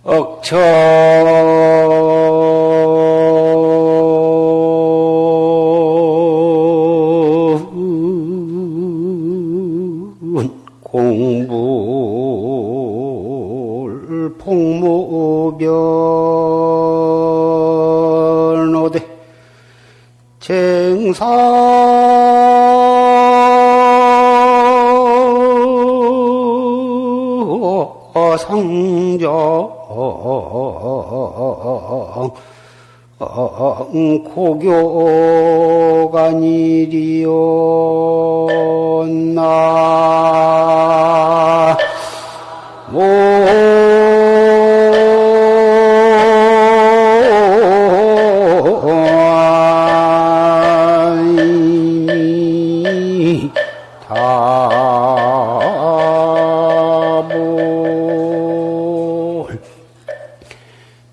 억천 공불 폭무변호대 상정 고교간이리온나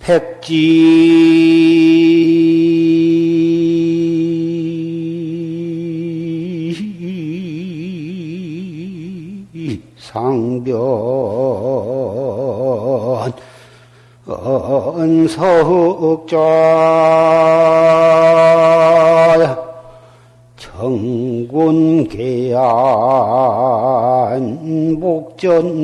백지 상변 석좌 정군계안 목전관이여다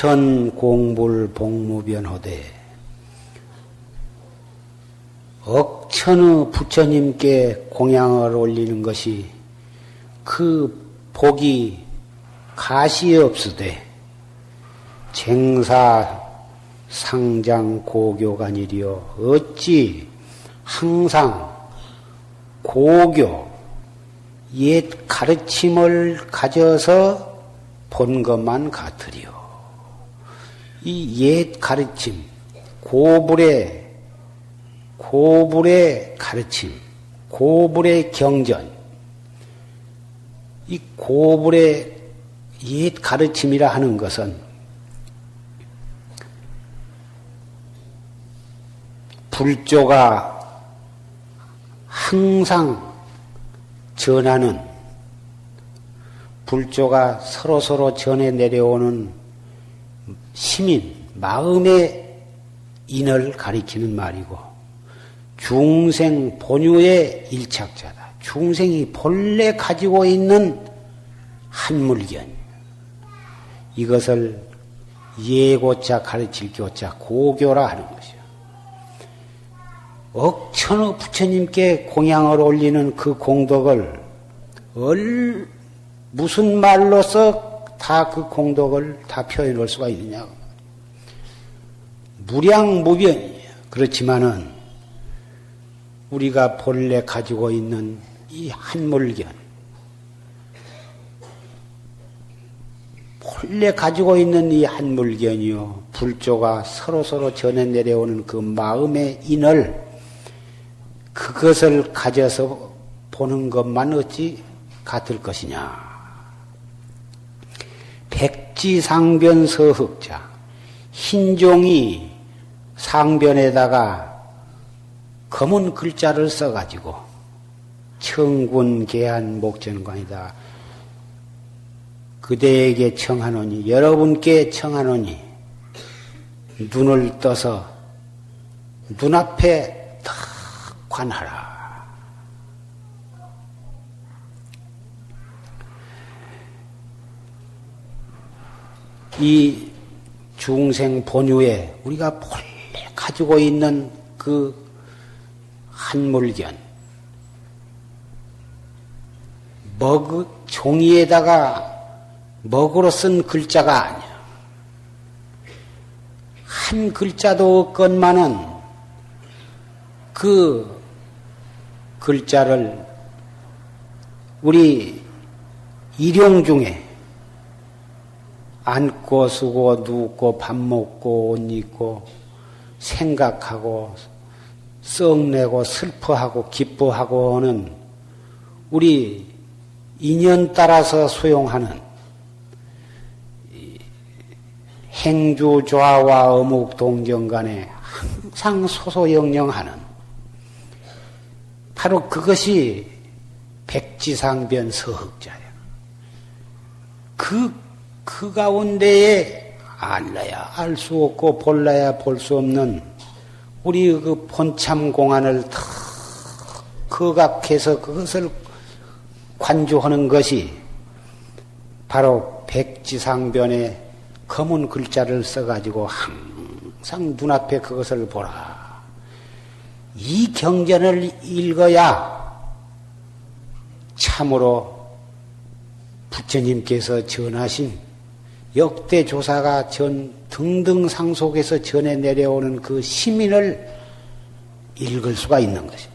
억천공불 복무변호대 억천의 부처님께 공양을 올리는 것이 그 복이 가시없으되 쟁사 상장 고교간이리요 어찌 항상 고교 옛 가르침을 가져서 본 것만 같으리요. 이 옛 가르침, 고불의 가르침, 고불의 경전, 이 고불의 옛 가르침이라 하는 것은 불조가 항상 전하는 불조가 서로서로 전해 내려오는 시민, 마음의 인을 가리키는 말이고 중생 본유의 일착자다. 중생이 본래 가지고 있는 한물견 이것을 예고자 가르칠 교자 고교라 하는 것이요. 억천의 부처님께 공양을 올리는 그 공덕을 무슨 말로서 다 그 공덕을 다 표현할 수가 있느냐. 무량무변이에요. 그렇지만은 우리가 본래 가지고 있는 이 한물견, 본래 가지고 있는 이 한물견이요. 불조가 서로서로 전해 내려오는 그 마음의 인을 그것을 가져서 보는 것만 어찌 같을 것이냐. 백지상변 서흑자 흰종이 상변에다가 검은 글자를 써가지고 청군계한 목전관이다. 그대에게 청하노니 여러분께 청하노니 눈을 떠서 눈앞에 딱 관하라. 이 중생 본유에 우리가 본래 가지고 있는 그 한물견, 종이에다가 먹으로 쓴 글자가 아니야. 한 글자도 없건만은 그 글자를 우리 일용 중에 앉고 쓰고 눕고 밥 먹고 옷 입고 생각하고 썩내고 슬퍼하고 기뻐하고는 우리 인연 따라서 소용하는 행주좌와 어묵동정 간에 항상 소소영영하는 바로 그것이 백지상변 서흑자야. 그 가운데에 알라야 알 수 없고 볼라야 볼 수 없는 우리 그 본참 공안을 더 거각해서 그것을 관조하는 것이 바로 백지상변에 검은 글자를 써가지고 항상 눈앞에 그것을 보라. 이 경전을 읽어야 참으로 부처님께서 전하신 역대 조사가 등등 상속에서 전해 내려오는 그 시민을 읽을 수가 있는 것입니다.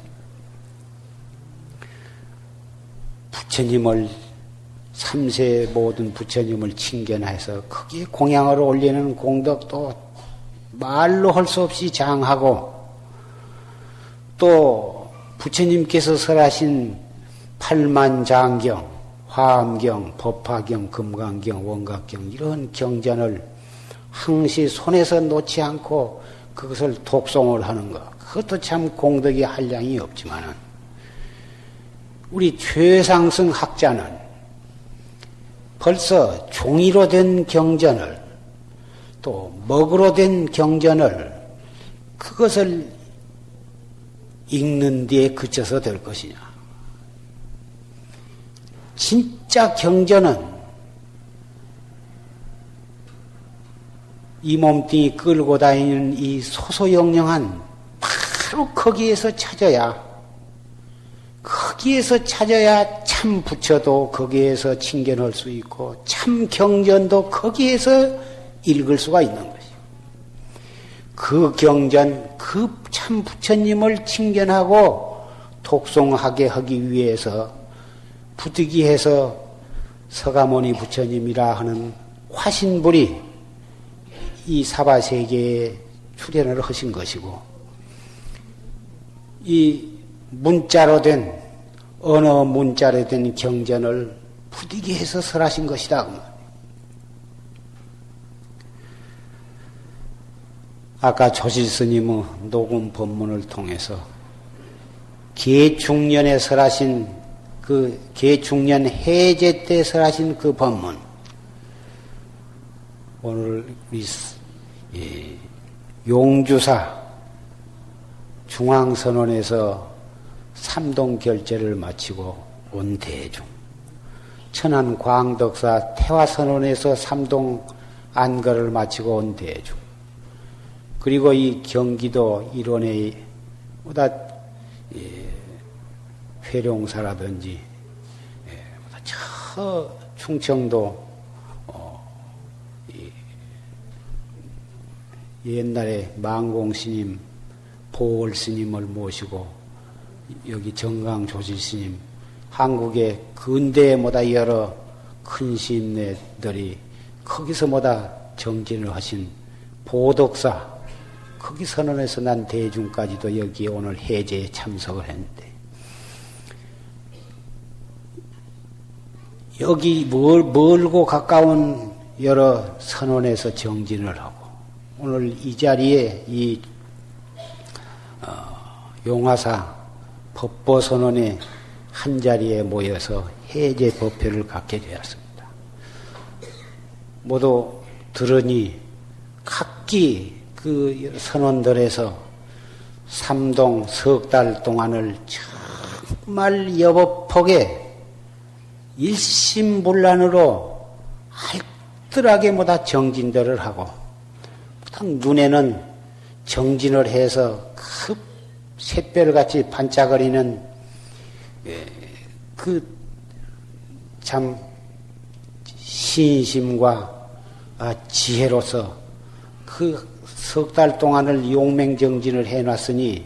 부처님을 삼세 모든 부처님을 칭견해서 거기에 공양을 올리는 공덕도 말로 할 수 없이 장하고 또 부처님께서 설하신 팔만장경, 화엄경, 법화경, 금강경, 원각경 이런 경전을 항시 손에서 놓지 않고 그것을 독송을 하는 것 그것도 참 공덕이 한량이 없지만은 우리 최상승 학자는 벌써 종이로 된 경전을 또 먹으로 된 경전을 그것을 읽는 데에 그쳐서 될 것이냐. 진짜 경전은 이 몸뚱이 끌고 다니는 이 소소영영한 바로 거기에서 찾아야 참 부처도 거기에서 칭견할 수 있고 참 경전도 거기에서 읽을 수가 있는 것이요. 그 경전, 그 참 부처님을 칭견하고 독송하게 하기 위해서 부득이해서 서가모니 부처님이라 하는 화신불이 이 사바세계에 출현을 하신 것이고 이 문자로 된 언어 문자로 된 경전을 부득이해서 설하신 것이다. 아까 조실스님의 녹음 법문을 통해서 계중년에 설하신 그 계중년 해제 때 설하신 그 법문 오늘 우리 용주사 중앙선원에서 삼동결제를 마치고 온 대중 천안 광덕사 태화선원에서 삼동 안거를 마치고 온 대중 그리고 이 경기도 일원에 보다 회룡사라든지 저 충청도 옛날에 망공스님 보월스님을 모시고 여기 정강조실스님 한국의 근대에 모다 여러 큰 스님네들이 거기서 모다 정진을 하신 보덕사 거기 선언에서 난 대중까지도 여기 오늘 해제에 참석을 했는데 여기 멀고 가까운 여러 선원에서 정진을 하고 오늘 이 자리에 이 용화사 법보선원의 한 자리에 모여서 해제 법회를 갖게 되었습니다. 모두 들으니 각기 그 선원들에서 삼동 석 달 동안을 정말 여법폭에 일심불란으로 알뜰하게 모다 정진들을 하고 눈에는 정진을 해서 그 샛별같이 반짝거리는 그 참 신심과 지혜로서 그 석 달 동안을 용맹정진을 해놨으니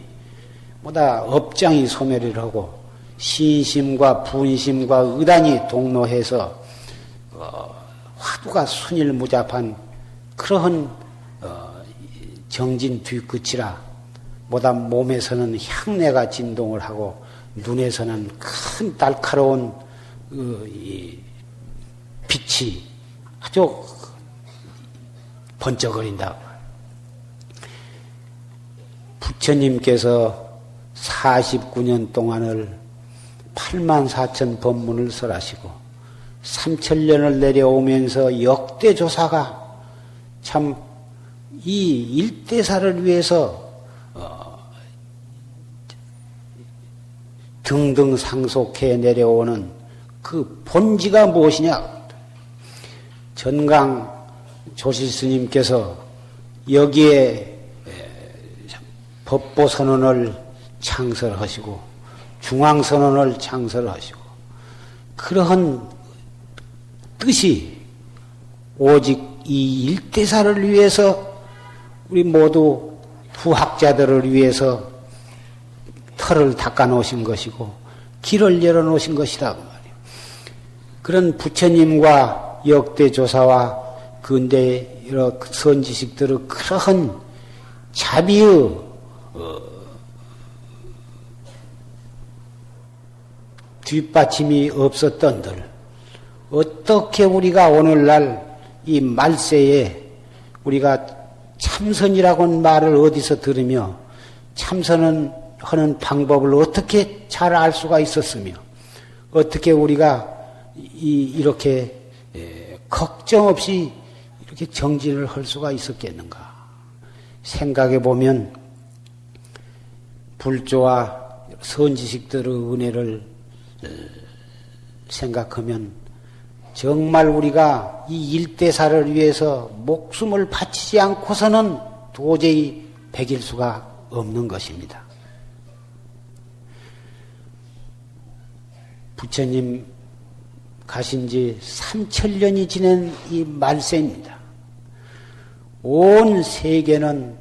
뭐다 업장이 소멸을 하고 신심과 분심과 의단이 동로해서 하루가 순일무잡한 그러한 정진 뒤끝이라 보다 몸에서는 향내가 진동을 하고 눈에서는 큰 날카로운 빛이 아주 번쩍거린다. 부처님께서 49년 동안을 84,000 법문을 설하시고 3,000년을 내려오면서 역대 조사가 참 이 일대사를 위해서 등등 상속해 내려오는 그 본지가 무엇이냐? 전강 조실스님께서 여기에 법보선언을 창설하시고 중앙선언을 창설하시고 그러한 뜻이 오직 이 일대사를 위해서 우리 모두 부학자들을 위해서 털을 닦아 놓으신 것이고 길을 열어 놓으신 것이다 그 말이에요. 그런 부처님과 역대 조사와 근대 여러 선지식들의 그러한 자비의 뒷받침이 없었던들 어떻게 우리가 오늘날 이 말세에 우리가 참선이라고는 말을 어디서 들으며 참선은 하는 방법을 어떻게 잘 알 수가 있었으며 어떻게 우리가 이렇게 걱정 없이 이렇게 정진을 할 수가 있었겠는가 생각해 보면 불조와 선지식들의 은혜를 생각하면 정말 우리가 이 일대사를 위해서 목숨을 바치지 않고서는 도저히 배길 수가 없는 것입니다. 부처님 가신 지 3,000년이 지난 이 말세입니다. 온 세계는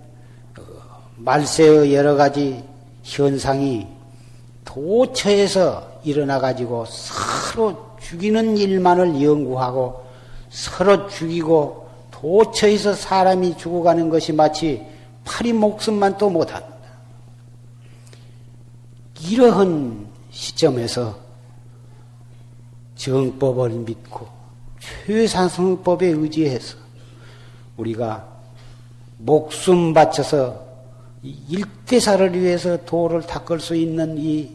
말세의 여러 가지 현상이 도처에서 일어나가지고 서로 죽이는 일만을 연구하고 서로 죽이고 도처에서 사람이 죽어가는 것이 마치 파리 목숨만 또 못한다. 이러한 시점에서 정법을 믿고 최상승법에 의지해서 우리가 목숨 바쳐서 일대사를 위해서 도를 닦을 수 있는 이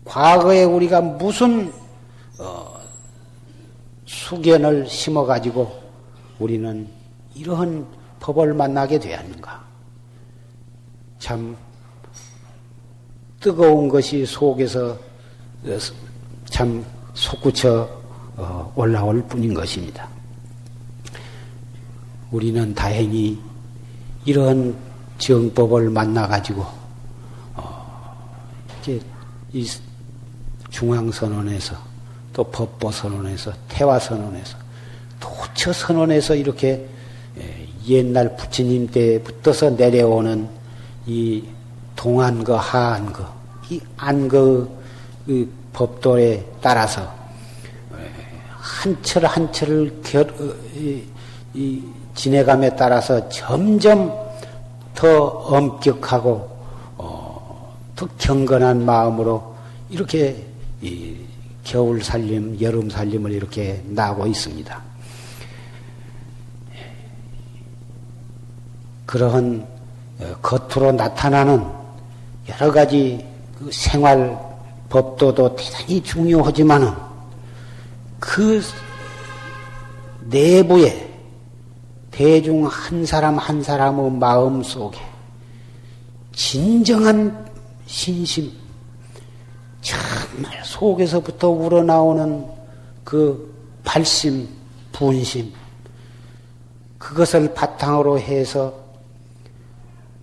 과거에 우리가 무슨 수견을 심어가지고 우리는 이러한 법을 만나게 되었는가. 참 뜨거운 것이 속에서 참 솟구쳐 올라올 뿐인 것입니다. 우리는 다행히 이러한 정법을 만나가지고 이렇게 이 중앙선언에서 또 법보선언에서 태화선언에서 도처선언에서 이렇게 옛날 부처님 때부터서 내려오는 이 동안거 하안거 이 안거 그 법도에 따라서 한 철 한 철을 지내감에 따라서 점점 더 엄격하고 더 경건한 마음으로 이렇게 겨울 살림, 여름 살림을 이렇게 나고 있습니다. 그러한 겉으로 나타나는 여러 가지 그 생활 법도도 대단히 중요하지만은 그 내부에 대중 한 사람 한 사람의 마음 속에 진정한 신심, 정말 속에서부터 우러나오는 그 발심, 분심, 그것을 바탕으로 해서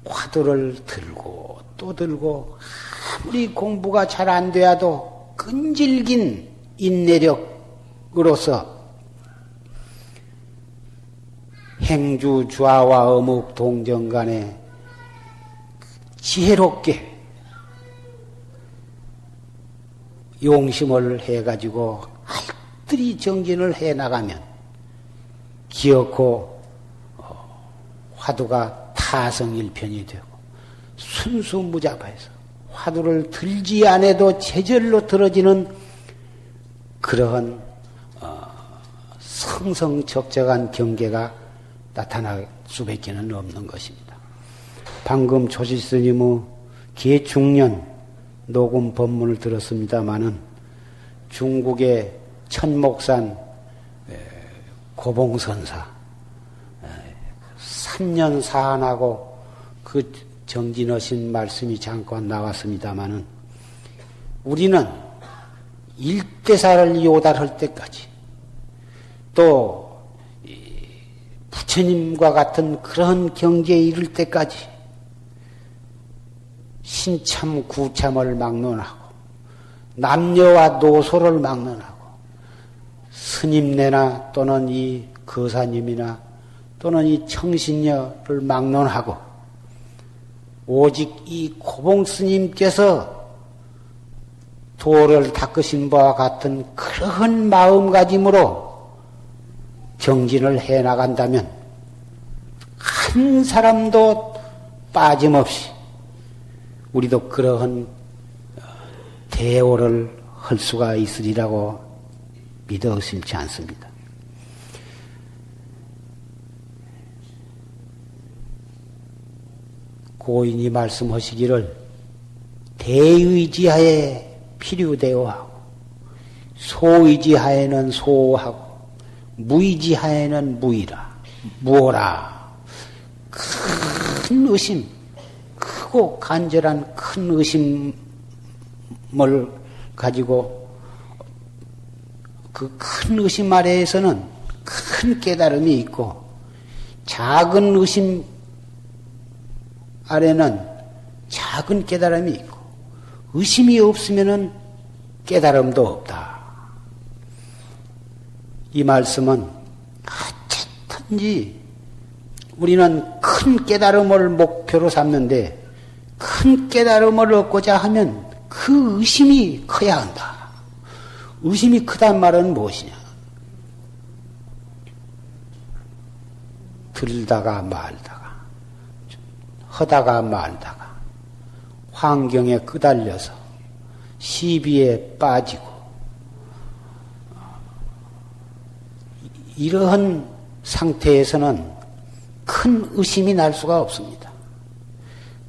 화두를 들고 또 들고 아무리 공부가 잘 안 돼도 끈질긴 인내력으로서 행주 좌와 어묵 동정 간에 지혜롭게 용심을 해가지고 알뜰히 정진을 해나가면 기어코 화두가 타성일편이 되고 순수무잡해서 화두를 들지 않아도 제절로 들어지는 그러한 성성적적한 경계가 나타날 수밖에 없는 것입니다. 방금 조실스님의 계중년 녹음 법문을 들었습니다마는 중국의 천목산 고봉선사 3년 사안하고 그 정진하신 말씀이 잠깐 나왔습니다마는 우리는 일대사를 요달할 때까지 또 부처님과 같은 그런 경지에 이를 때까지 신참 구참을 막론하고 남녀와 노소를 막론하고 스님네나 또는 이 거사님이나 또는 이 청신녀를 막론하고 오직 이 고봉스님께서 도를 닦으신 바와 같은 그러한 마음가짐으로 정진을 해나간다면 한 사람도 빠짐없이 우리도 그러한 대오를 할 수가 있으리라고 믿어 의심치 않습니다. 고인이 말씀하시기를 대의지하에 필요대오하고 소의지하에는 소하고 무의지하에는 무오라. 큰 의심, 크고 간절한 큰 의심을 가지고 그 큰 의심 아래에서는 큰 깨달음이 있고 작은 의심 아래는 작은 깨달음이 있고 의심이 없으면은 깨달음도 없다. 이 말씀은 어쨌든지 우리는 큰 깨달음을 목표로 삼는데 큰 깨달음을 얻고자 하면 그 의심이 커야 한다. 의심이 크단 말은 무엇이냐? 들다가 말다가 하다가 말다가 환경에 끄달려서 시비에 빠지고 이러한 상태에서는 큰 의심이 날 수가 없습니다.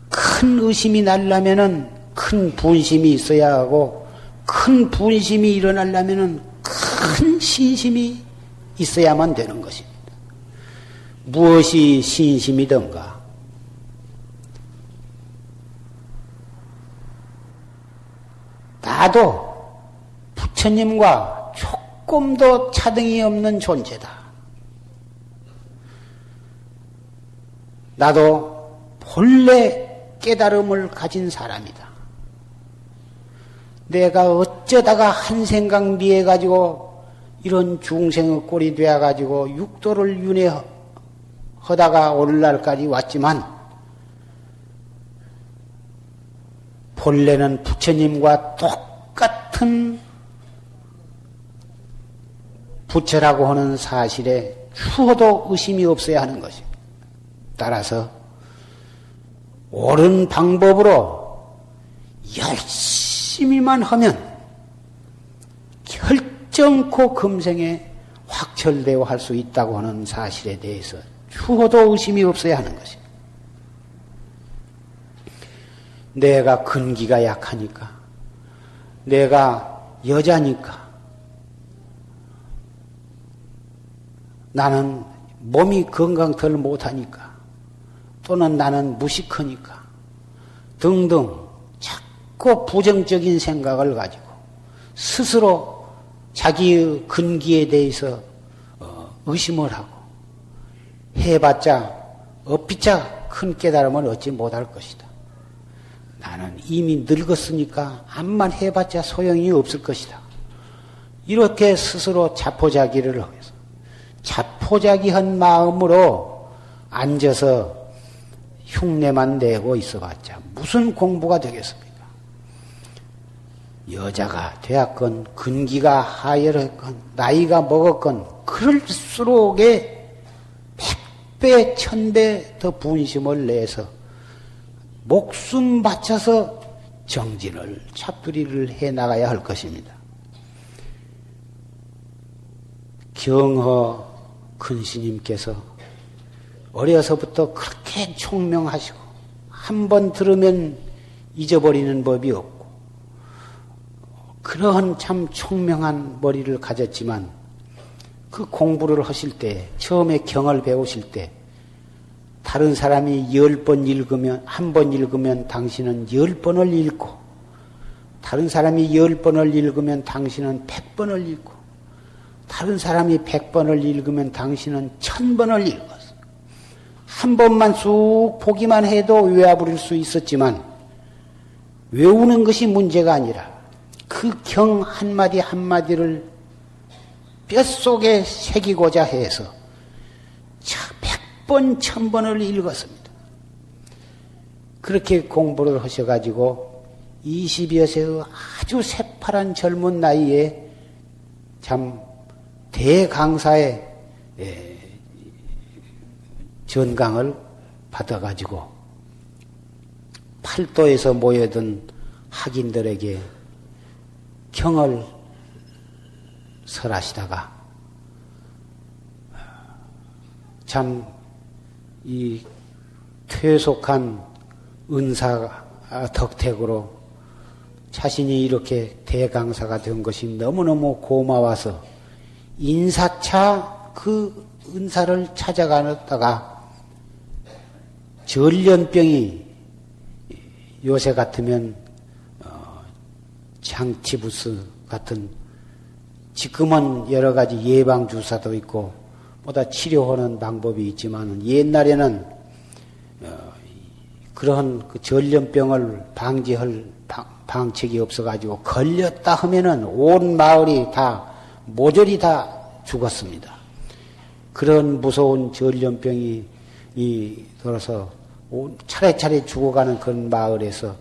큰 의심이 나려면은 큰 분심이 있어야 하고 큰 분심이 일어나려면은 큰 신심이 있어야만 되는 것입니다. 무엇이 신심이던가? 나도 부처님과 조금도 차등이 없는 존재다. 나도 본래 깨달음을 가진 사람이다. 내가 어쩌다가 한 생각 미해가지고 이런 중생의 꼴이 되어가지고 육도를 윤회하다가 오늘날까지 왔지만 본래는 부처님과 똑같은 부처라고 하는 사실에 추호도 의심이 없어야 하는 것입니다. 따라서 옳은 방법으로 열심히만 하면 결정코 금생에 확철되어 할 수 있다고 하는 사실에 대해서 추호도 의심이 없어야 하는 것입니다. 내가 근기가 약하니까, 내가 여자니까, 나는 몸이 건강들 못하니까, 또는 나는 무식하니까, 등등 자꾸 부정적인 생각을 가지고 스스로 자기의 근기에 대해서 의심을 하고 해봤자 업비자 큰 깨달음을 얻지 못할 것이다. 나는 이미 늙었으니까 암만 해봤자 소용이 없을 것이다. 이렇게 스스로 자포자기를 하면서 자포자기한 마음으로 앉아서 흉내만 내고 있어봤자 무슨 공부가 되겠습니까? 여자가 되었건 근기가 하열했건 나이가 먹었건 그럴수록에 백배, 천배 더 분심을 내서 목숨 바쳐서 정진을, 잡두리를 해 나가야 할 것입니다. 경허 큰 스님께서 어려서부터 그렇게 총명하시고 한 번 들으면 잊어버리는 법이 없고 그러한 참 총명한 머리를 가졌지만 그 공부를 하실 때, 처음에 경을 배우실 때 다른 사람이 10번 읽으면, 한 번 읽으면 당신은 10번을 읽고, 다른 사람이 10번을 읽으면 당신은 100번을 읽고, 다른 사람이 100번을 읽으면 당신은 1000번을 읽었어. 한 번만 쑥 보기만 해도 외워버릴 수 있었지만, 외우는 것이 문제가 아니라 그 경 한마디 한마디를 뼛속에 새기고자 해서 100번, 1000번을 읽었습니다. 그렇게 공부를 하셔가지고 20여 세의 아주 새파란 젊은 나이에 참 대강사의 전강을 받아가지고 팔도에서 모여든 학인들에게 경을 설하시다가 참 이 퇴속한 은사 덕택으로 자신이 이렇게 대강사가 된 것이 너무너무 고마워서 인사차 그 은사를 찾아가다가 전염병이 요새 같으면 장티부스 같은 지금은 여러 가지 예방 주사도 있고 보다 치료하는 방법이 있지만 옛날에는 그런 그 전염병을 방지할 방책이 없어가지고 걸렸다 하면은 온 마을이 다 모조리 다 죽었습니다. 그런 무서운 전염병이 들어서 차례차례 죽어가는 그런 마을에서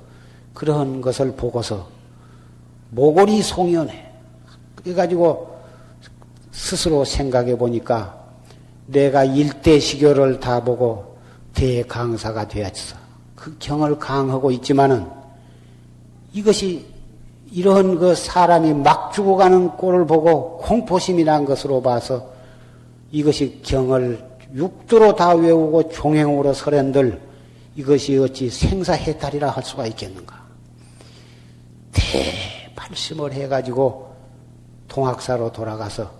그런 것을 보고서 모골이 송연해. 그래가지고 스스로 생각해 보니까 내가 일대시교를 다 보고 대강사가 되었어. 그 경을 강하고 있지만은 이것이 이런 그 사람이 막 죽어가는 꼴을 보고 공포심이 난 것으로 봐서 이것이 경을 육두로 다 외우고 종행으로 설한들 이것이 어찌 생사해탈이라 할 수가 있겠는가. 대발심을 해가지고 동학사로 돌아가서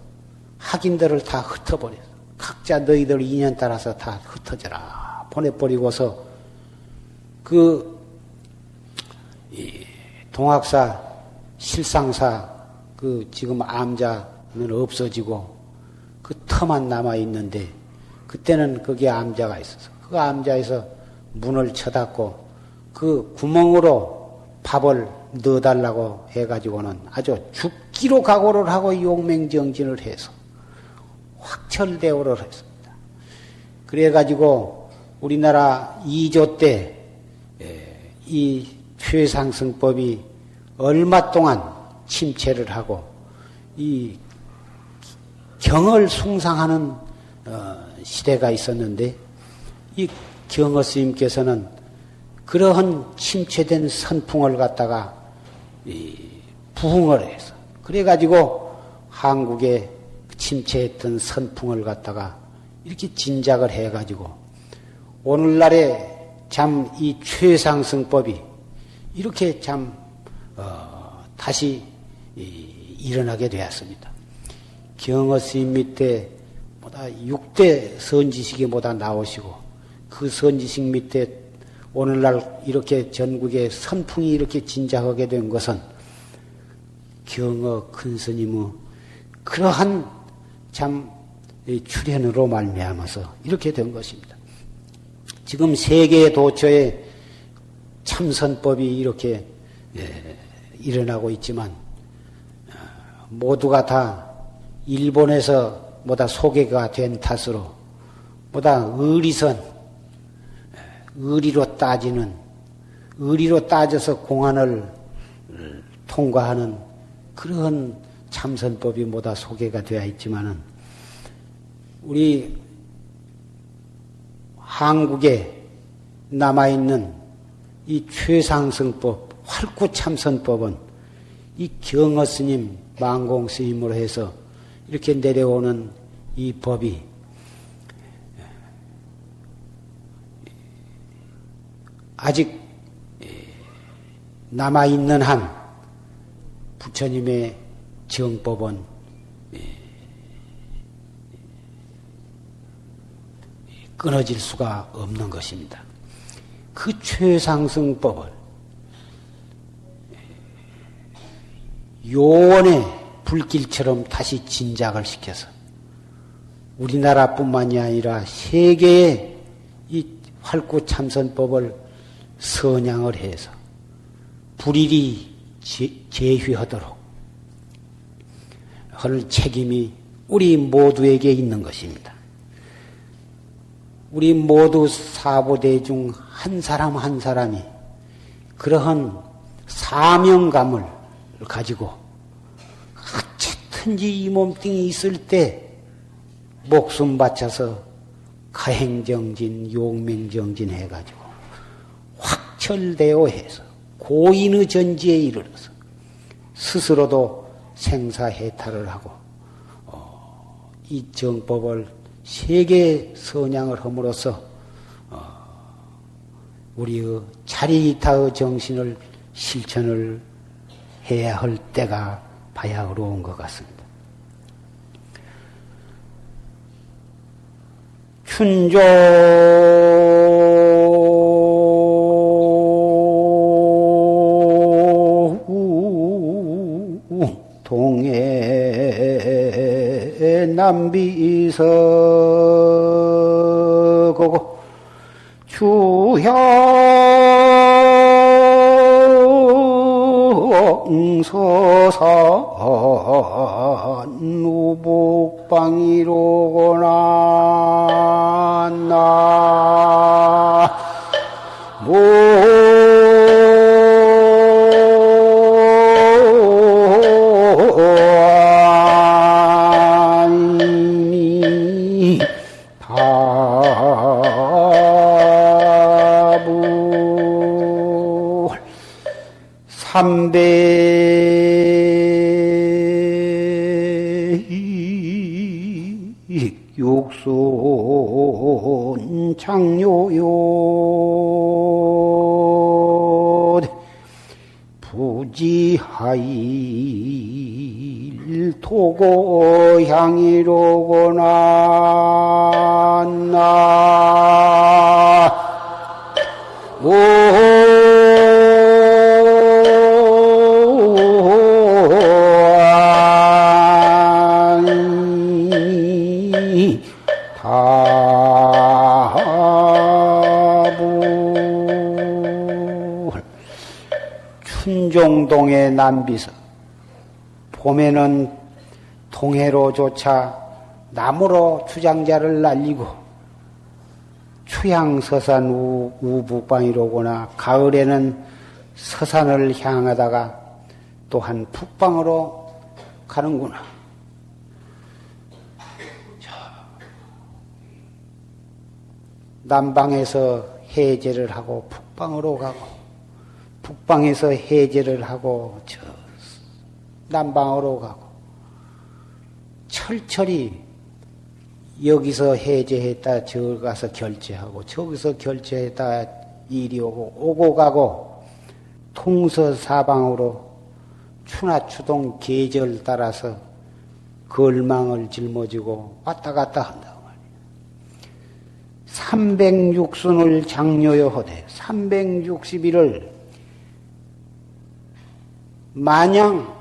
학인들을 다 흩어버렸어. 각자 너희들 인연 따라서 다 흩어져라 보내버리고서 동학사 실상사 지금 암자는 없어지고 그 터만 남아 있는데 그때는 거기에 암자가 있어서 그 암자에서 문을 쳐닫고 그 구멍으로 밥을 넣어달라고 해가지고는 아주 죽기로 각오를 하고 용맹정진을 해서 확철대오를 했습니다. 그래가지고 우리나라 2조 때 이 최상승법이 얼마 동안 침체를 하고 이 경을 숭상하는 시대가 있었는데 이 경허 스님께서는 그러한 침체된 선풍을 갖다가 부흥을 해서 그래가지고 한국에 침체했던 선풍을 갖다가 이렇게 진작을 해가지고 오늘날에 참 이 최상승법이 이렇게 참 다시 일어나게 되었습니다. 경허 스님 밑에 보다 6대 선지식이 보다 나오시고 그 선지식 밑에 오늘날 이렇게 전국에 선풍이 이렇게 진작하게 된 것은 경허 큰 스님의 그러한 참 출현으로 말미암아서 이렇게 된 것입니다. 지금 세계 도처에 참선법이 이렇게 일어나고 있지만 모두가 다 일본에서 보다 소개가 된 탓으로 보다 의리로 따져서 공안을 통과하는 그런 참선법이 모두 소개가 되어 있지만은 우리 한국에 남아있는 이 최상승법, 활구참선법은 이 경허스님, 망공스님으로 해서 이렇게 내려오는 이 법이 아직 남아있는 한 부처님의 정법은 끊어질 수가 없는 것입니다. 그 최상승법을 요원의 불길처럼 다시 진작을 시켜서 우리나라뿐만이 아니라 세계의 이 활구참선법을 선양을 해서 불일이 제휘하도록 할 책임이 우리 모두에게 있는 것입니다. 우리 모두 사보대 중 한 사람 한 사람이 그러한 사명감을 가지고 어쨌든지 이 몸뚱이 있을 때 목숨 바쳐서 가행정진, 용맹정진 해가지고 확철대오 해서 고인의 전지에 이르러서 스스로도 생사해탈을 하고 이 정법을 세계 선양을 함으로써 우리의 자리이타의 정신을 실천을 해야 할 때가 바야흐로 온 것 같습니다. 춘조 동해 남비서고고 주형서산 우복방이로구나 삼배 육순 장요요 부지하일 토고향이로구나 춘종동의 남비서 봄에는 동해로조차 나무로 주장자를 날리고 추향서산 우북방이로구나 가을에는 서산을 향하다가 또한 북방으로 가는구나. 남방에서 해제를 하고 북방으로 가고 북방에서 해제를 하고 저 남방으로 가고 철철이 여기서 해제했다 저 가서 결제하고 저기서 결제했다 이리 오고 가고 통서사방으로 추나추동 계절 따라서 걸망을 짊어지고 왔다 갔다 한다고 말이에요. 360순을 장려여 하되 360일을 마냥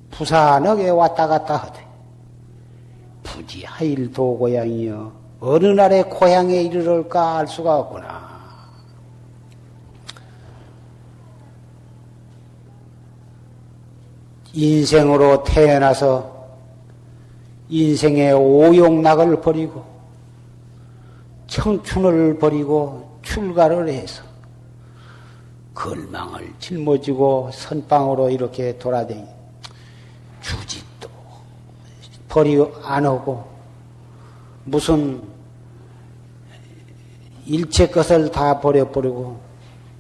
부산하게 왔다 갔다 하되 부지하일 도고향이여 어느 날에 고향에 이르를까 알 수가 없구나. 인생으로 태어나서 인생의 오용락을 버리고 청춘을 버리고 출가를 해서 걸망을 짊어지고 선방으로 이렇게 돌아다니 주짓도 버리 안 하고 무슨 일체 것을 다 버려버리고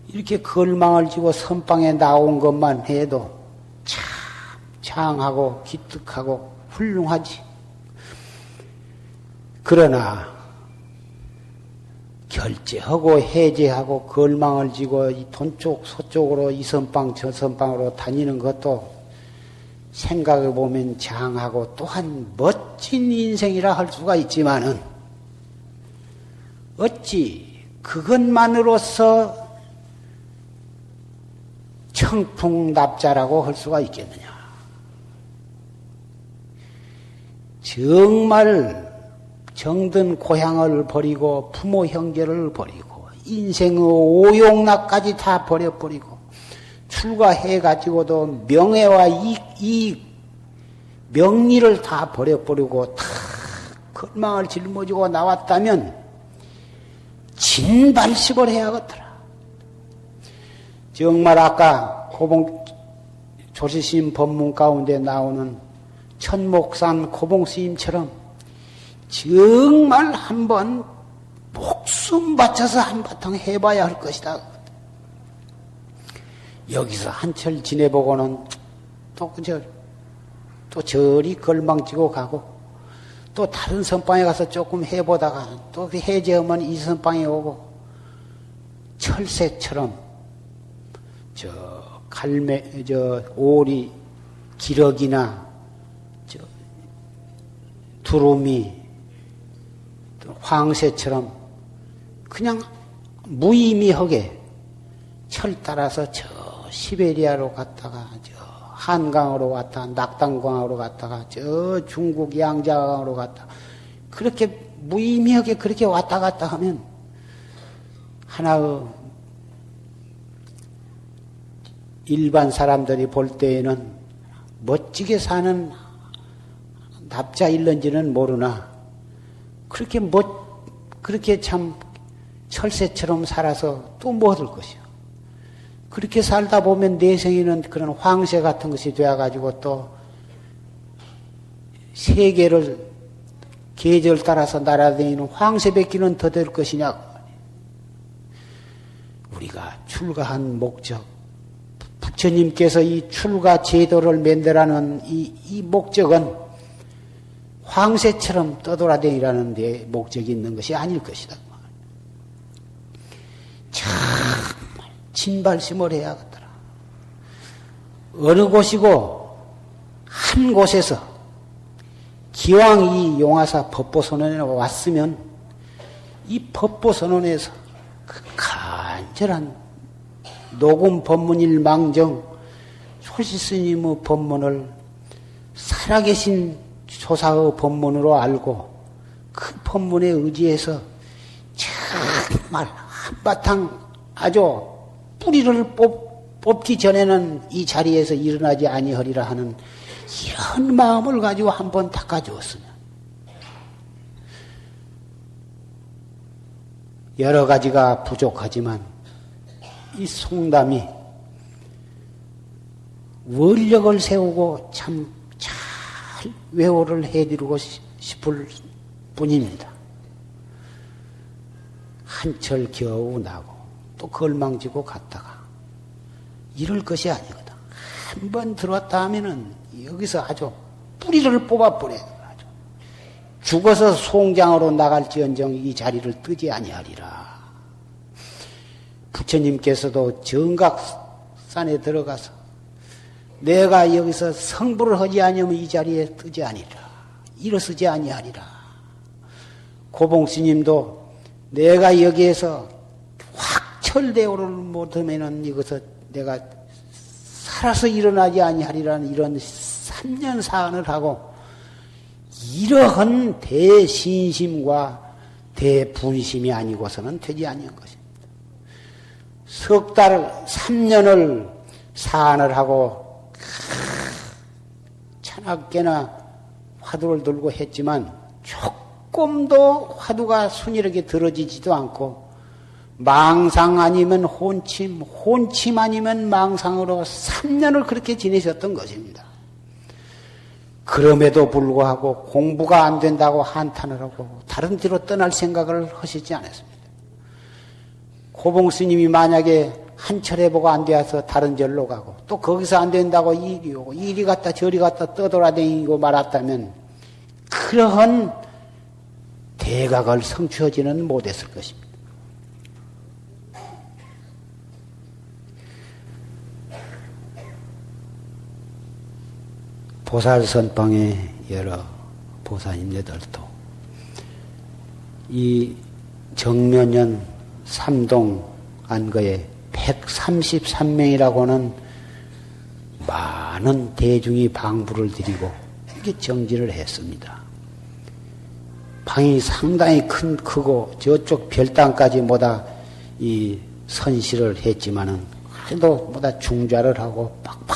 이렇게 걸망을 지고 선방에 나온 것만 해도 참 장하고 기특하고 훌륭하지. 그러나 결제하고 해제하고 걸망을 지고 이 돈쪽 서쪽으로 이 선방 저 선방으로 다니는 것도 생각해 보면 장하고 또한 멋진 인생이라 할 수가 있지만은 어찌 그것만으로서 청풍납자라고 할 수가 있겠느냐. 정말 정든 고향을 버리고 부모 형제를 버리고 인생의 오용락까지 다 버려버리고 출가해가지고도 명예와 이 명리를 다 버려버리고 다 건망을 짊어지고 나왔다면 진발식을 해야겠더라. 정말 아까 조시스님 법문 가운데 나오는 천목산 고봉스님처럼 정말 한번 목숨 바쳐서 한바탕 해봐야 할 것이다. 여기서 한철 지내보고는 또 저리 걸망지고 가고 또 다른 선방에 가서 조금 해보다가 또 해제하면 이 선방에 오고 철새처럼 오리 기러기나 두루미 황새처럼 그냥 무의미하게 철 따라서 저 시베리아로 갔다가 저 한강으로 갔다가 낙당강으로 갔다가 저 중국 양자강으로 갔다가 그렇게 무의미하게 그렇게 왔다 갔다 하면 하나의 일반 사람들이 볼 때에는 멋지게 사는 납자일런지는 모르나 그렇게 참 철새처럼 살아서 또 뭐 얻을 것이요. 그렇게 살다 보면 내생에는 그런 황새 같은 것이 되어가지고 또 세계를 계절 따라서 날아다니는 황새밖에는 더 될 것이냐. 우리가 출가한 목적, 부처님께서 이 출가 제도를 만들라는 이 목적은 황새처럼 떠돌아다니라는 데 목적이 있는 것이 아닐 것이다. 정말 진발심을 해야겠더라. 어느 곳이고 한 곳에서 기왕 이 용화사 법보선언에 왔으면 이 법보선언에서 그 간절한 녹음 법문일망정 소시스님의 법문을 살아계신 조사의 법문으로 알고 그 법문에 의지해서 정말 한바탕 아주 뿌리를 뽑기 전에는 이 자리에서 일어나지 아니하리라 하는 이런 마음을 가지고 한번 닦아주었으면 여러 가지가 부족하지만 이 송담이 원력을 세우고 참 잘 외호를 해드리고 싶을 뿐입니다. 한철 겨우 나고 또 걸망지고 갔다가 이럴 것이 아니거든. 한번 들었다 하면은 여기서 아주 뿌리를 뽑아버려요. 아주. 죽어서 송장으로 나갈지언정 이 자리를 뜨지 아니하리라. 부처님께서도 정각산에 들어가서 내가 여기서 성불을 하지 아니하면 이 자리에 뜨지 아니하리라. 일어서지 아니하리라. 고봉스님도 내가 여기에서 확철대오를 못하면은 이것을 내가 살아서 일어나지 아니하리라는 이런 3년 사언을 하고 이러한 대신심과 대분심이 아니고서는 되지 아니한 것입니다. 석 달, 3년을 사안을 하고 찬악계나 화두를 들고 했지만 조금도 화두가 순이하게 들어지지도 않고 망상 아니면 혼침, 혼침 아니면 망상으로 3년을 그렇게 지내셨던 것입니다. 그럼에도 불구하고 공부가 안 된다고 한탄을 하고 다른 데로 떠날 생각을 하시지 않았습니다. 고봉 스님이 만약에 한 철 해보고 안 되어서 다른 절로 가고 또 거기서 안 된다고 이리 오고 이리 갔다 저리 갔다 떠돌아다니고 말았다면 그러한 대각을 성취하지는 못했을 것입니다. 보살선방의 여러 보살님들도 이 정면연 삼동 안거에 133명이라고는 많은 대중이 방부를 드리고 이렇게 정진을 했습니다. 방이 상당히 크고 저쪽 별당까지 뭐다 이 선실을 했지만은 그래도 뭐다 중좌를 하고 팍팍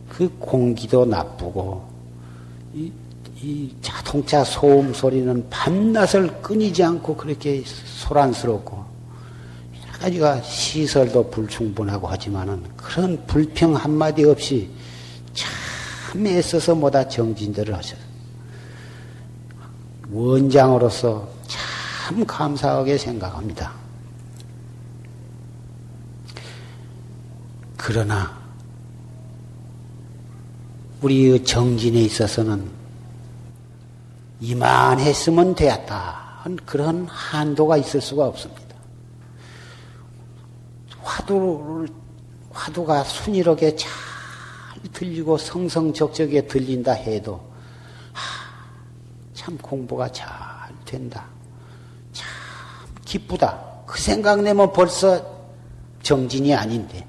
그 공기도 나쁘고 이 자동차 소음 소리는 밤낮을 끊이지 않고 그렇게 소란스럽고 여러 가지가 시설도 불충분하고 하지만은 그런 불평 한마디 없이 참 애써서 뭐다 정진들을 하셨어요. 원장으로서 참 감사하게 생각합니다. 그러나 우리의 정진에 있어서는 이만했으면 되었다. 그런 한도가 있을 수가 없습니다. 화두가 순이롭게 잘 들리고 성성적적에 들린다 해도 참 공부가 잘 된다. 참 기쁘다. 그 생각내면 벌써 정진이 아닌데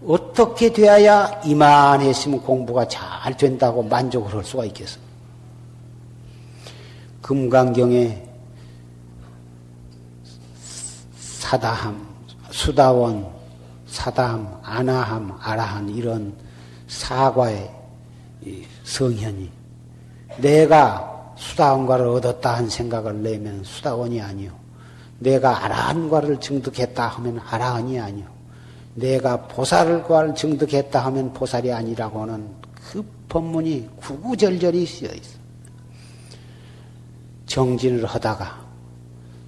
어떻게 되어야 이만했으면 공부가 잘 된다고 만족을 할 수가 있겠어? 금강경에 사다함, 수다원, 사다함, 아나함, 아라한 이런 사과의 성현이 내가 수다원과를 얻었다 한 생각을 내면 수다원이 아니요. 내가 아라한과를 증득했다 하면 아라한이 아니요. 내가 보살과를 증득했다 하면 보살이 아니라고 하는 그 법문이 구구절절히 쓰여 있어. 정진을 하다가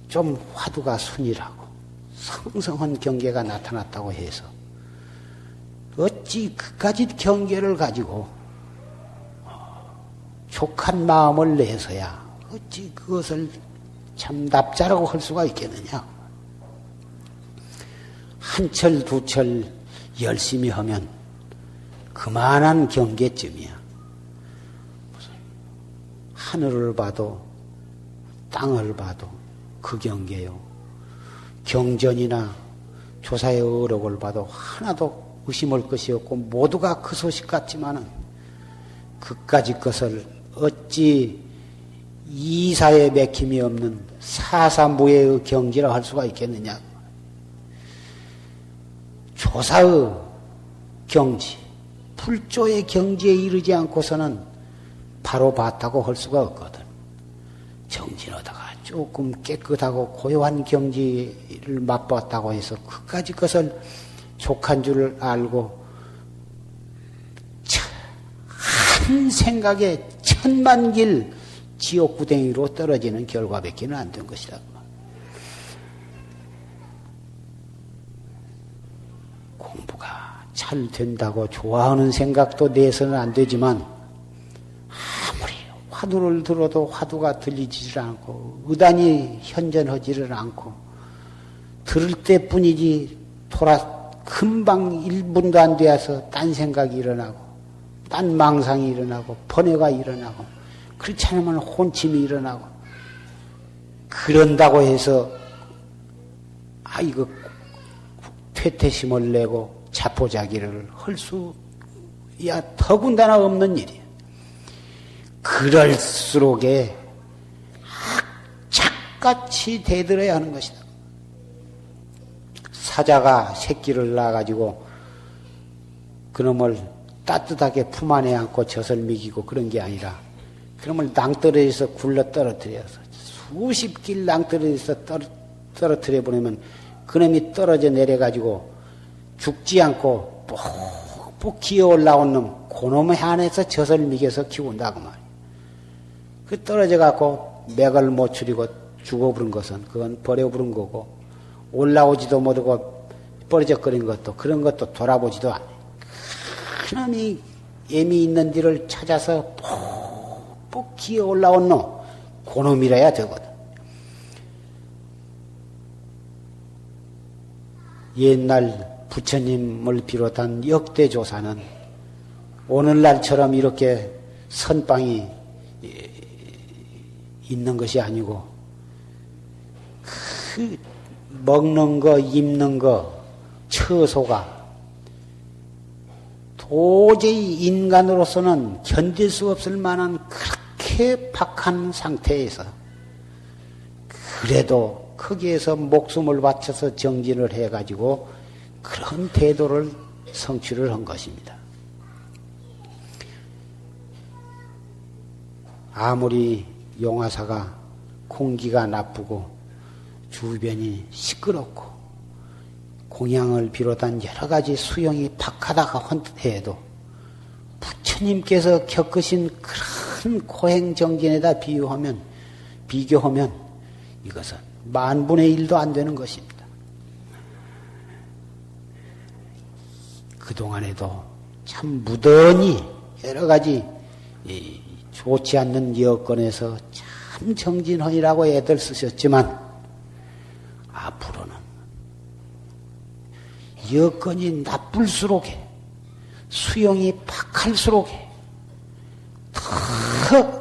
좀 화두가 순이라고 성성한 경계가 나타났다고 해서 어찌 그까짓 경계를 가지고 족한 마음을 내서야 어찌 그것을 참 납자라고 할 수가 있겠느냐. 한 철, 두 철 열심히 하면 그만한 경계쯤이야. 하늘을 봐도 땅을 봐도 그 경계요. 경전이나 조사의 어록을 봐도 하나도 의심할 것이 없고 모두가 그 소식 같지만은 그까짓 것을 어찌 이사에 맥힘이 없는 사사무예의 경지라 할 수가 있겠느냐. 조사의 경지, 불조의 경지에 이르지 않고서는 바로 봤다고 할 수가 없거든. 정진하다가 조금 깨끗하고 고요한 경지를 맛봤다고 해서 그까짓 것을 족한 줄을 알고 한 생각에 천만 길 지옥구덩이로 떨어지는 결과밖에는 안 된 것이다. 공부가 잘 된다고 좋아하는 생각도 내서는 안 되지만 아무리 화두를 들어도 화두가 들리지를 않고 의단이 현전하지를 않고 들을 때뿐이지 금방 1분도 안 되어서 딴 생각이 일어나고 딴 망상이 일어나고 번뇌가 일어나고 그렇지 않으면 혼침이 일어나고 그런다고 해서 이거 퇴퇴심을 내고 자포자기를 할 수야 더군다나 없는 일이야. 그럴수록에 악착같이 대들어야 하는 것이다. 사자가 새끼를 낳아가지고 그놈을 따뜻하게 품 안에 안고 젖을 먹이고 그런 게 아니라 그놈을 낭떠러지에서 굴러 떨어뜨려서 수십 길 낭떠러지에서 떨어뜨려 보내면 그놈이 떨어져 내려가지고 죽지 않고 뽁뽁 기어 올라온 놈, 그놈의 안에서 젖을 먹여서 키운다고 말이야. 그 떨어져 갖고 맥을 못 추리고 죽어버린 것은 그건 버려버린 거고, 올라오지도 못하고 버려져버린 것도, 그런 것도 돌아보지도 않아요. 그놈이 애미 있는 데를 찾아서 뽁뽁 기어 올라온 놈, 그놈이라야 되거든. 옛날 부처님을 비롯한 역대 조사는 오늘날처럼 이렇게 선방이 있는 것이 아니고, 그 먹는 거, 입는 거, 처소가 도저히 인간으로서는 견딜 수 없을 만한 그렇게 박한 상태에서 그래도 거기에서 목숨을 바쳐서 정진을 해가지고 그런 태도를 성취를 한 것입니다. 아무리 용화사가 공기가 나쁘고 주변이 시끄럽고 공양을 비롯한 여러 가지 수용이 박하다가 해도 부처님께서 겪으신 그런 고행정진에다 비교하면 이것은 만분의 1도 안 되는 것입니다. 그동안에도 참 무던히 여러 가지 좋지 않는 여건에서 참 정진하니라고 애들 쓰셨지만 앞으로는 여건이 나쁠수록 수용이 박할수록 더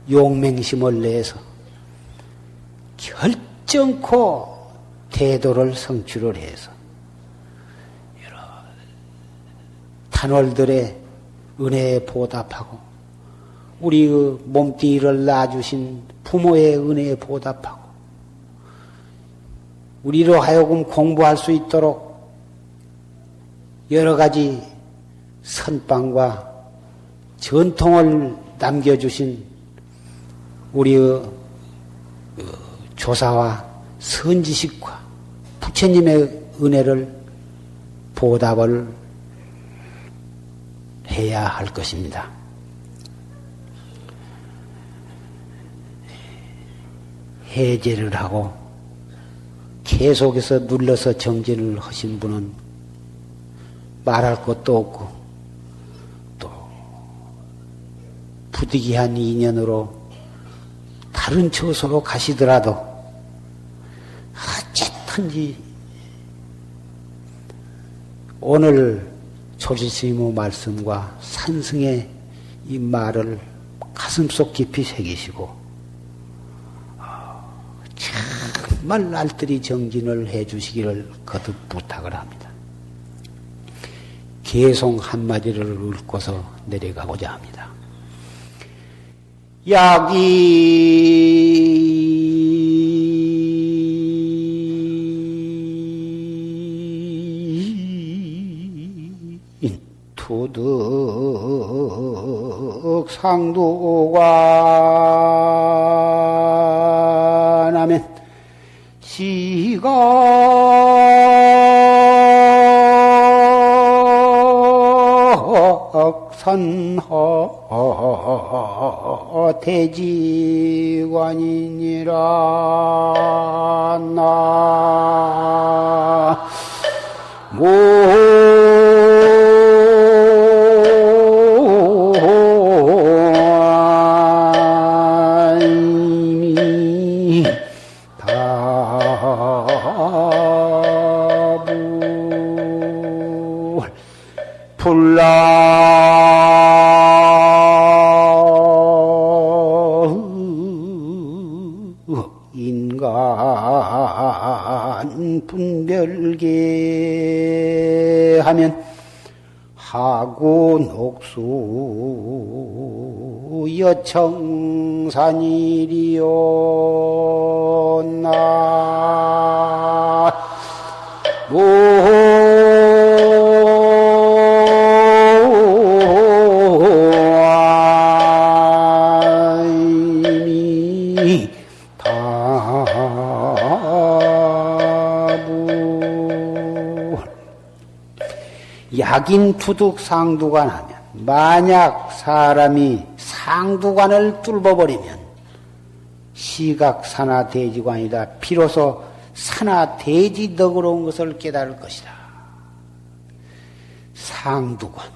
대용맹심을 내서 결정코 태도를 성취를 해서 여러 탄월들의 은혜에 보답하고 우리의 몸뚱이를 낳아주신 부모의 은혜에 보답하고 우리로 하여금 공부할 수 있도록 여러 가지 선방과 전통을 남겨주신 우리의 조사와 선지식과 부처님의 은혜를 보답을 해야 할 것입니다. 해제를 하고 계속해서 눌러서 정진을 하신 분은 말할 것도 없고 또 부득이한 인연으로 다른 처소로 가시더라도 어쨌든지 오늘 조실스님의 말씀과 산승의 이 말을 가슴속 깊이 새기시고 정말 날들이 정진을 해주시기를 거듭 부탁을 합니다. 개송 한마디를 읊고서 내려가고자 합니다. 약이 투득 상도가 나면 시각선허 대지관이니라. 인간 분별계 하면 하고 녹수 여청산이리오. 나 약인 투득 상두가 나면 만약 사람이 상두관을 뚫어버리면 시각산하대지관이다. 비로소 산하대지 너그러운 것을 깨달을 것이다. 상두관,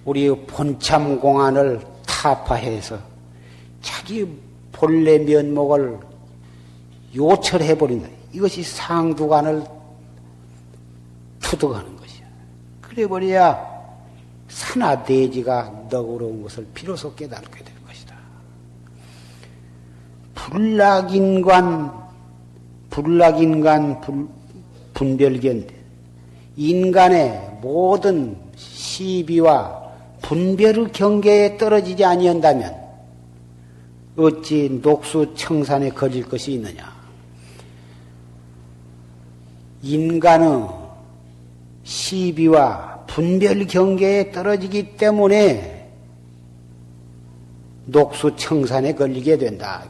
우리의 본참공안을 타파해서 자기 본래 면목을 요철해버린다. 이것이 상두관을 투득하는 것이야. 그래버려야 산하대지가 너그러운 것을 비로소 깨닫게 될 것이다. 불락인간 분별견데 인간의 모든 시비와 분별의 경계에 떨어지지 아니한다면 어찌 녹수청산에 걸릴 것이 있느냐. 인간의 시비와 분별 경계에 떨어지기 때문에 녹수청산에 걸리게 된다.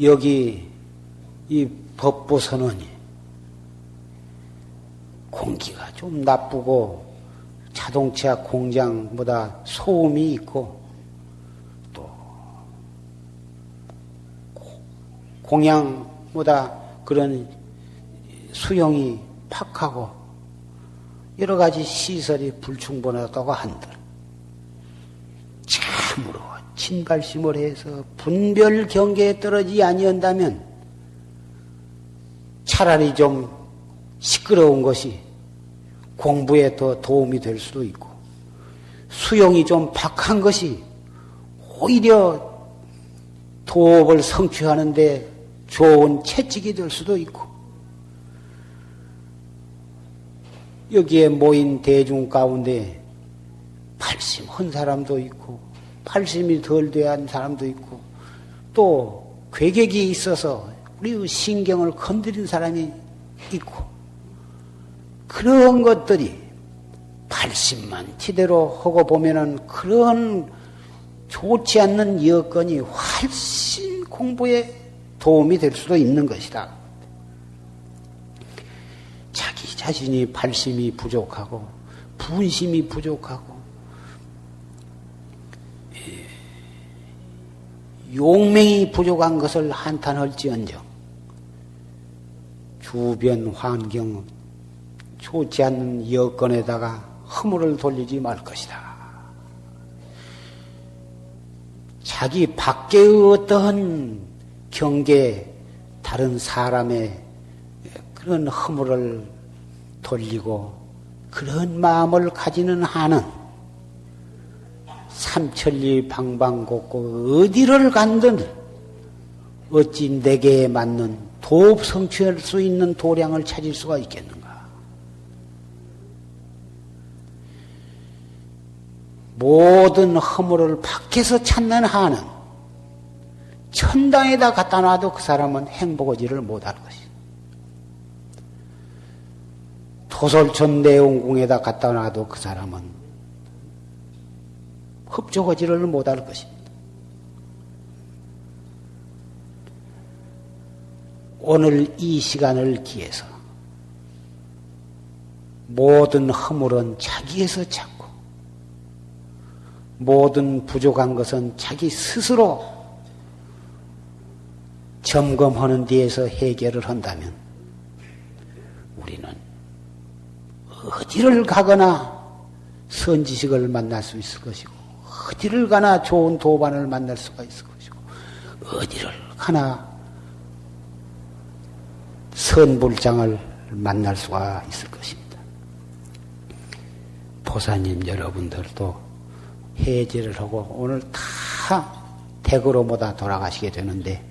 여기 이 법부선언이 공기가 좀 나쁘고 자동차 공장보다 소음이 있고 또 공양보다 그런 수용이 팍하고 여러 가지 시설이 불충분하다고 한들 참으로 진발심을 해서 분별 경계에 떨어지지 아니한다면 차라리 좀 시끄러운 것이 공부에 더 도움이 될 수도 있고 수용이 좀 박한 것이 오히려 도업을 성취하는데 좋은 채찍이 될 수도 있고 여기에 모인 대중 가운데 팔심한 사람도 있고 팔심이 덜 대한 사람도 있고 또 괴격이 있어서 우리의 신경을 건드린 사람이 있고 그런 것들이 팔심만 지대로 하고 보면은 그런 좋지 않는 여건이 훨씬 공부에 도움이 될 수도 있는 것이다. 자기 자신이 팔심이 부족하고 분심이 부족하고 용맹이 부족한 것을 한탄할지언정 주변 환경 좋지 않는 여건에다가 허물을 돌리지 말 것이다. 자기 밖의 어떠한 경계 다른 사람의 그런 허물을 돌리고 그런 마음을 가지는 한은 삼천리 방방곡곡 어디를 간든 어찌 내게 맞는 도업 성취할 수 있는 도량을 찾을 수가 있겠는가. 모든 허물을 밖에서 찾는 한은 천당에다 갖다 놔도 그 사람은 행복하지를 못할 것이다. 토솔천 내원궁에다 갖다 놔도 그 사람은 흡족하지를 못할 것입니다. 오늘 이 시간을 기해서 모든 허물은 자기에서 찾고 모든 부족한 것은 자기 스스로 점검하는 데에서 해결을 한다면 우리는 어디를 가거나 선지식을 만날 수 있을 것이고 어디를 가나 좋은 도반을 만날 수가 있을 것이고 어디를 가나 선불장을 만날 수가 있을 것입니다. 보사님 여러분들도 해제를 하고 오늘 다 댁으로 모다 돌아가시게 되는데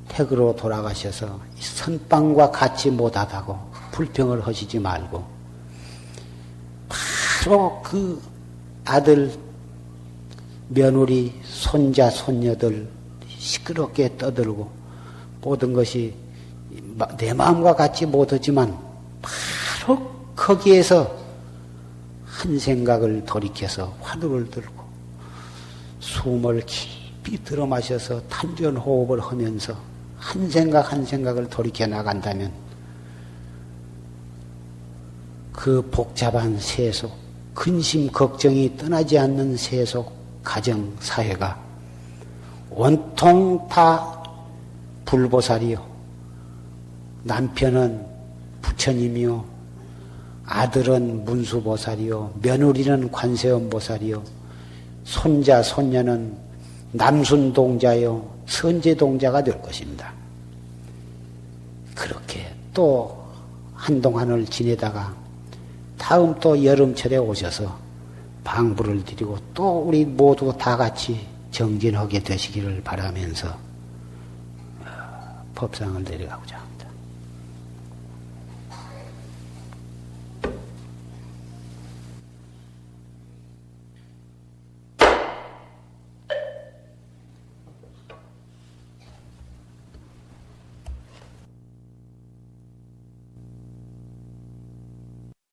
댁으로 돌아가셔서 선방과 같이 못하다고 불평을 하시지 말고 바로 그 아들 며느리 손자 손녀들 시끄럽게 떠들고 모든 것이 내 마음과 같지 못하지만 바로 거기에서 한 생각을 돌이켜서 화두를 들고 숨을 깊이 들어 마셔서 탄전 호흡을 하면서 한 생각 한 생각을 돌이켜 나간다면 그 복잡한 세속, 근심 걱정이 떠나지 않는 세속 가정 사회가 온통 다 불보살이요. 남편은 부처님이요. 아들은 문수보살이요. 며느리는 관세음보살이요. 손자, 손녀는 남순동자요. 선제동자가 될 것입니다. 그렇게 또 한동안을 지내다가 다음 또 여름철에 오셔서 방부를 드리고 또 우리 모두 다 같이 정진하게 되시기를 바라면서 법상을 내려가고자 합니다.